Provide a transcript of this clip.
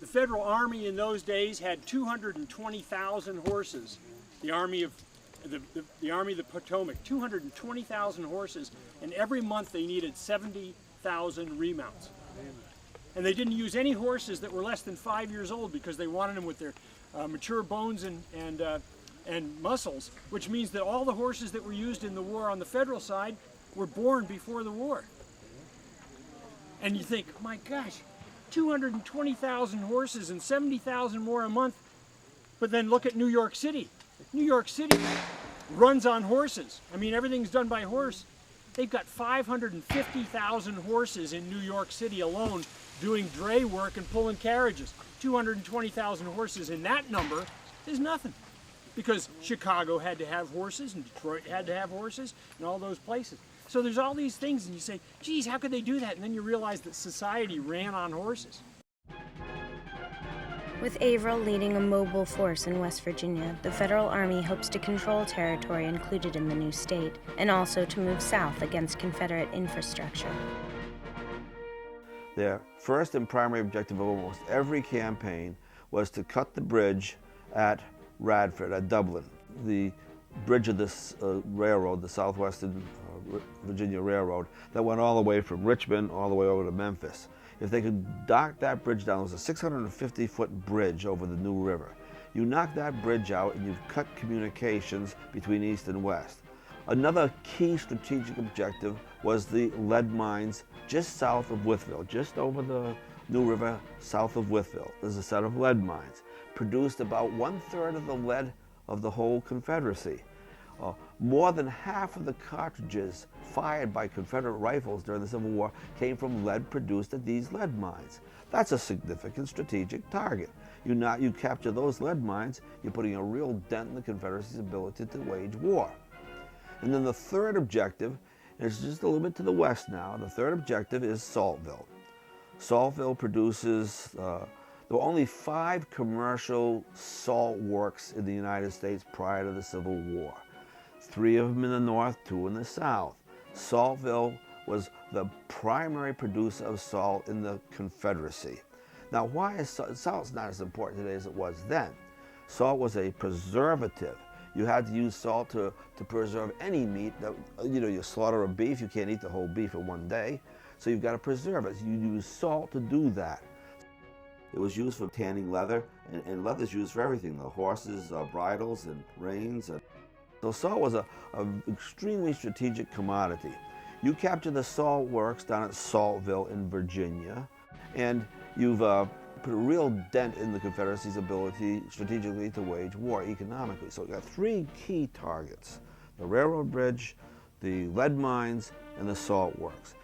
The Federal Army in those days had 220,000 horses. The Army of the Potomac, 220,000 horses, and every month they needed 70,000 remounts. And they didn't use any horses that were less than 5 years old because they wanted them with their mature bones and muscles, which means that all the horses that were used in the war on the federal side were born before the war. And you think, my gosh, 220,000 horses and 70,000 more a month. But then look at New York City. New York City runs on horses. I mean, everything's done by horse. They've got 550,000 horses in New York City alone doing dray work and pulling carriages. 220,000 horses in that number is nothing. Because Chicago had to have horses, and Detroit had to have horses, and all those places. So there's all these things, and you say, geez, how could they do that? And then you realize that society ran on horses. With Averell leading a mobile force in West Virginia, the Federal Army hopes to control territory included in the new state, and also to move south against Confederate infrastructure. Their first and primary objective of almost every campaign was to cut the bridge at Radford, at Dublin, the bridge of this railroad, the Southwestern Virginia Railroad, that went all the way from Richmond all the way over to Memphis. If they could knock that bridge down, it was a 650-foot bridge over the New River. You knock that bridge out and you've cut communications between East and West. Another key strategic objective was the lead mines just south of Wytheville, just over the New River south of Wytheville. There's a set of lead mines, produced about 1/3 of the lead of the whole Confederacy. More than half of the cartridges fired by Confederate rifles during the Civil War came from lead produced at these lead mines. That's a significant strategic target. You capture those lead mines, you're putting a real dent in the Confederacy's ability to wage war. And then the third objective is just a little bit to the west now. The third objective is Saltville. Saltville produces, there were only 5 commercial salt works in the United States prior to the Civil War. 3 of them in the north, 2 in the south. Saltville was the primary producer of salt in the Confederacy. Now, why is salt's not as important today as it was then? Salt was a preservative. You had to use salt to preserve any meat. That, you slaughter a beef, you can't eat the whole beef in one day, so you've got to preserve it. So you use salt to do that. It was used for tanning leather, and leather's used for everything, the horses' bridles and reins. So salt was an extremely strategic commodity. You capture the salt works down at Saltville in Virginia, and you've put a real dent in the Confederacy's ability strategically to wage war economically. So you've got 3 key targets: the railroad bridge, the lead mines, and the salt works.